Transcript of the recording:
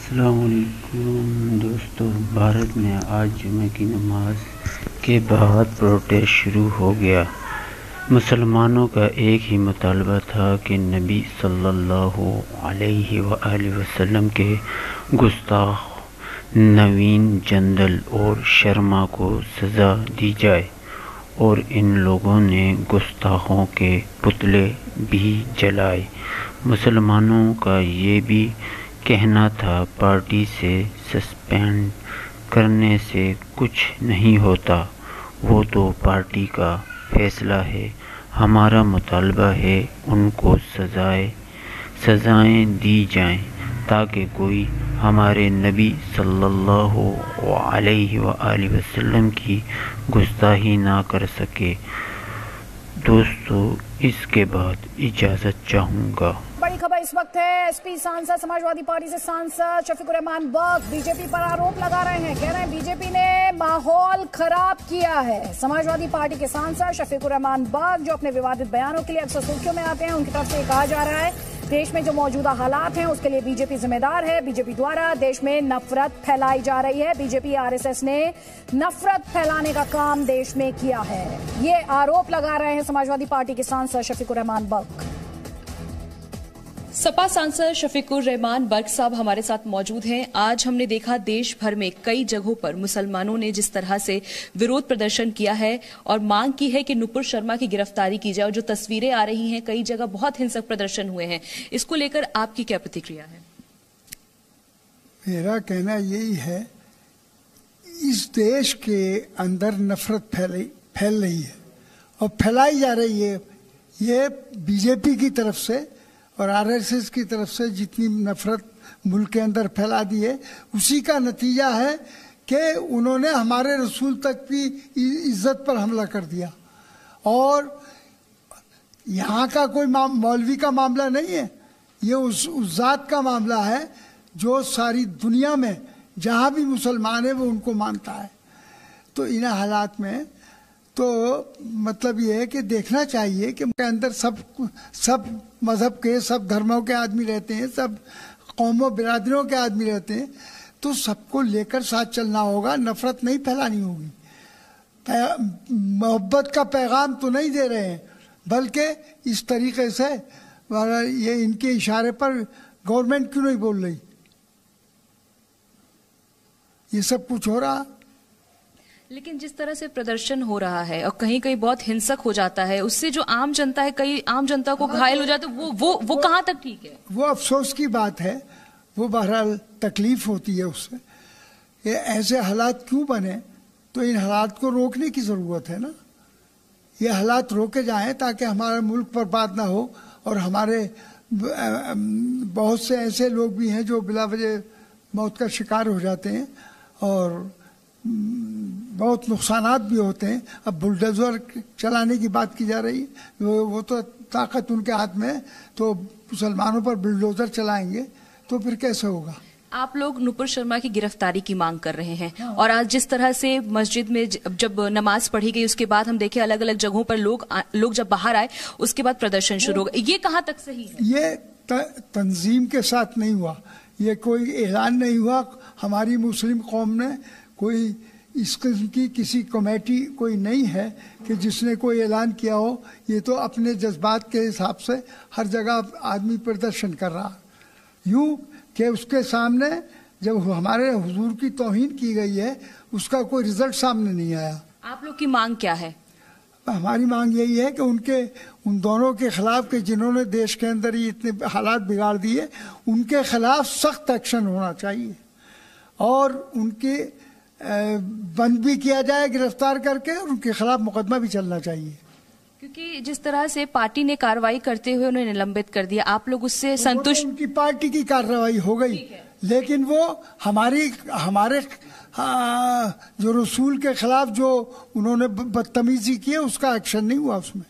अस्सलामुअलैकुम दोस्तों, भारत में आज जुमे की नमाज के बाद प्रोटेस्ट शुरू हो गया। मुसलमानों का एक ही मुतालबा था कि नबी सल्लल्लाहु अलैहि वसल्लम के गुस्ताख नवीन जंदल और शर्मा को सज़ा दी जाए, और इन लोगों ने गुस्ताखों के पुतले भी जलाए। मुसलमानों का ये भी कहना था पार्टी से सस्पेंड करने से कुछ नहीं होता, वो तो पार्टी का फैसला है। हमारा मुतालबा है उनको सज़ाएं दी जाएं ताकि कोई हमारे नबी सल्लल्लाहु अलैहि वसल्लम की गुस्ताखी ना कर सके। दोस्तों, इसके बाद इजाज़त चाहूँगा। बड़ी खबर इस वक्त है। एसपी सांसद समाजवादी पार्टी से सांसद शफीकुर रहमान बख्श बीजेपी पर आरोप लगा रहे हैं। कह रहे हैं बीजेपी ने माहौल खराब किया है। समाजवादी पार्टी के सांसद शफीकुर रहमान बख्श जो अपने विवादित बयानों के लिए अक्सर सुर्खियों में आते हैं, उनकी तरफ से कहा जा रहा है देश में जो मौजूदा हालात हैं उसके लिए बीजेपी जिम्मेदार है। बीजेपी द्वारा देश में नफरत फैलाई जा रही है। बीजेपी आरएसएस ने नफरत फैलाने का काम देश में किया है, ये आरोप लगा रहे हैं समाजवादी पार्टी के सांसद शफीकुर रहमान बख्श। सपा सांसद शफीकुर रहमान बख्श साहब हमारे साथ मौजूद हैं। आज हमने देखा देश भर में कई जगहों पर मुसलमानों ने जिस तरह से विरोध प्रदर्शन किया है और मांग की है कि नुपुर शर्मा की गिरफ्तारी की जाए, और जो तस्वीरें आ रही हैं कई जगह बहुत हिंसक प्रदर्शन हुए हैं, इसको लेकर आपकी क्या प्रतिक्रिया है? मेरा कहना यही है, इस देश के अंदर नफरत फैल रही है और फैलाई जा रही है। ये बीजेपी की तरफ से और आरएसएस की तरफ से जितनी नफरत मुल्क के अंदर फैला दी है, उसी का नतीजा है कि उन्होंने हमारे रसूल तक की इज्जत पर हमला कर दिया। और यहाँ का कोई मौलवी का मामला नहीं है, ये उस जात का मामला है जो सारी दुनिया में जहाँ भी मुसलमान है वो उनको मानता है। तो इन हालात में तो मतलब ये है कि देखना चाहिए कि उनके अंदर सब मजहब के, सब धर्मों के आदमी रहते हैं, सब कौमों बिरादरियों के आदमी रहते हैं, तो सबको लेकर साथ चलना होगा, नफरत नहीं फैलानी होगी। मोहब्बत का पैगाम तो नहीं दे रहे हैं, बल्कि इस तरीके से ये इनके इशारे पर गवर्नमेंट क्यों नहीं बोल रही, ये सब कुछ हो रहा। लेकिन जिस तरह से प्रदर्शन हो रहा है और कहीं कहीं बहुत हिंसक हो जाता है, उससे जो आम जनता है, कई आम जनता को घायल हो जाता है, वो कहाँ तक ठीक है? वो अफसोस की बात है, वो बहरहाल तकलीफ होती है उससे। ये ऐसे हालात क्यों बने, तो इन हालात को रोकने की ज़रूरत है ना। ये हालात रोके जाएं ताकि हमारा मुल्क बर्बाद ना हो, और हमारे बहुत से ऐसे लोग भी हैं जो बिलावजह मौत का शिकार हो जाते हैं और बहुत नुकसानात भी होते हैं। अब बुलडोजर चलाने की बात की जा रही है, वो तो ताकत उनके हाथ में है, तो मुसलमानों पर बुलडोजर चलाएंगे तो फिर कैसे होगा? आप लोग नुपुर शर्मा की गिरफ्तारी की मांग कर रहे हैं, और आज जिस तरह से मस्जिद में जब नमाज पढ़ी गई उसके बाद हम देखे अलग अलग जगहों पर लोग जब बाहर आए उसके बाद प्रदर्शन शुरू हो गया, ये कहाँ तक सही है? ये तंजीम के साथ नहीं हुआ, ये कोई ऐलान नहीं हुआ। हमारी मुस्लिम कौम ने कोई इस किस्म की किसी कमेटी कोई नहीं है कि जिसने कोई ऐलान किया हो। ये तो अपने जज्बात के हिसाब से हर जगह आदमी प्रदर्शन कर रहा, यूँ कि उसके सामने जब हमारे हुजूर की तौहीन की गई है उसका कोई रिजल्ट सामने नहीं आया। आप लोग की मांग क्या है? हमारी मांग यही है कि उन दोनों के खिलाफ के जिन्होंने देश के अंदर ये इतने हालात बिगाड़ दिए, उनके खिलाफ सख्त एक्शन होना चाहिए और उनके बंद भी किया जाए गिरफ्तार करके, और उनके खिलाफ मुकदमा भी चलना चाहिए। क्योंकि जिस तरह से पार्टी ने कार्रवाई करते हुए उन्हें निलंबित कर दिया, आप लोग उससे संतुष्ट? उनकी पार्टी की कार्रवाई हो गई, लेकिन वो हमारे जो रसूल के खिलाफ जो उन्होंने बदतमीजी की है उसका एक्शन नहीं हुआ उसमें।